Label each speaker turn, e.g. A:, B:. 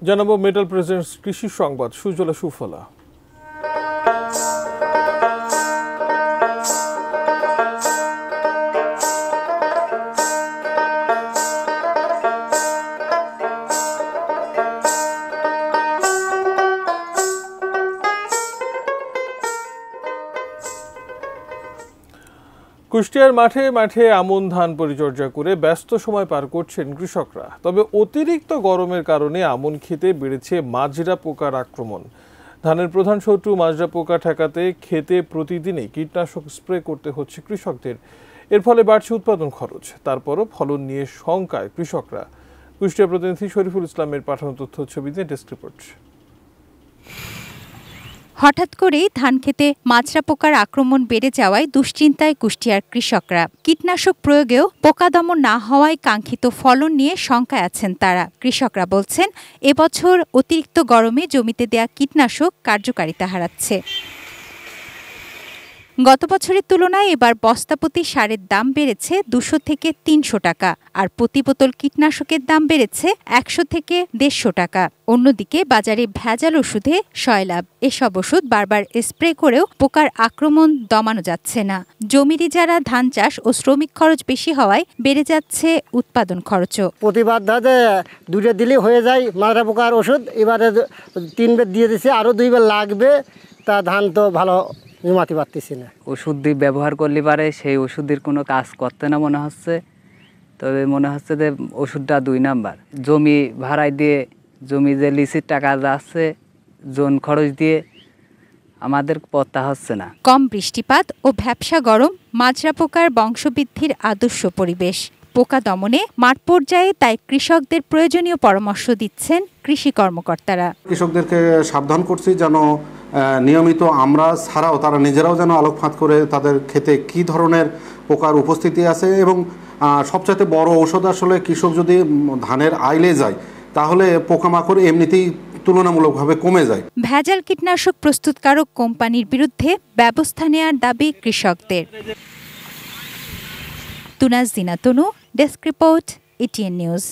A: জানাবো metal presents কৃষি সংবাদ সুজলা সুফলা। কুষ্টিয়ার মাঠে মাঠে আমন ধান পরিচর্যা করে ব্যস্ত সময় পার করছেন কৃষকরা। তবে অতিরিক্ত গরমের কারণে আমন ক্ষেতে বেড়েছে মাজরা পোকার আক্রমণ। ধানের প্রধান শত্রু মাজরা পোকা ঠেকাতে ক্ষেতে প্রতিদিনই কীটনাশক স্প্রে করতে হচ্ছে কৃষকদের। এর ফলে বাড়ছে উৎপাদন খরচ। তারপরও ফলন নিয়ে শঙ্কায় কৃষকরা। কুষ্টিয়া প্রতিনিধি শরীফুল ইসলামের পাঠানো তথ্য ছবিতে ডেস্ক রিপোর্ট।
B: হঠাৎ করেই ধান খেতে মাজরা পোকার আক্রমণ বেড়ে যাওয়ায় দুশ্চিন্তায় কুষ্টিয়ার কৃষকরা। কীটনাশক প্রয়োগেও পোকা দমন না হওয়ায় কাঙ্ক্ষিত ফলন নিয়ে শঙ্কায় আছেন তারা। কৃষকরা বলছেন, এবছর অতিরিক্ত গরমে জমিতে দেয়া কীটনাশক কার্যকারিতা হারাচ্ছে। গত বছরের তুলনায় এবার বস্তাপ্রতি সারের দাম বেড়েছে 200 থেকে 300 টাকা, আর প্রতি বোতল কীটনাশকের দাম বেড়েছে 100 থেকে 150 টাকা। অন্যদিকে বাজারে ভেজাল ওষুধে সয়লাভ। এসব ওষুধ বারবার স্প্রে করেও পোকার আক্রমণ দমানো যাচ্ছে না। জমির ইজারা, ধান চাষ ও শ্রমিক খরচ বেশি হওয়ায় বেড়ে যাচ্ছে উৎপাদন খরচও।
C: প্রতিবার ধাতে 2টা দিলে হয়ে যায় মাজরা পোকার ওষুধ। এবারে 3 বার দিয়ে দিচ্ছে, আরও 2 বার লাগবে। তা ধান তো ভালো জমাতে পারতেছি না।
D: ওষুধ দিয়ে ব্যবহার করলে পারে সেই ওষুধের কোনো কাজ করতে না মনে হচ্ছে। তবে মনে হচ্ছে যে ওষুধটা 2 নাম্বার। জমি ভাড়ায় দিয়ে জমি যে লিসির টাকা যাচ্ছে জন খরচ দিয়ে আমাদের পড়তে হচ্ছে না।
B: কম বৃষ্টিপাত ও ভ্যাপসা গরম মাজরা পোকার বংশবৃদ্ধির আদর্শ পরিবেশ। পোকা দমনে মাঠ পর্যায়ে তাই কৃষকদের প্রয়োজনীয় পরামর্শ দিচ্ছেন কৃষি কর্মকর্তারা।
E: কৃষকদেরকে সাবধান করছি যেন নিয়মিত আমরা ছাড়াও তারা নিজেরাও যেন আলোকপাত করে তাদের ক্ষেতে কি ধরনের পোকার উপস্থিতি আছে, এবং সবচাইতে বড় ঔষধ আসলে কৃষক যদি ধানের আইলে যায় তাহলে পোকামাকড় এমনিতেই তুলনামূলকভাবে কমে যায়।
B: ভেজাল কীটনাশক প্রস্তুতকারক কোম্পানির বিরুদ্ধে ব্যবস্থা নেওয়ার দাবি কৃষকদের। তুনাজ দিনা তনু, ডেস্ক রিপোর্ট, এটিএন নিউজ।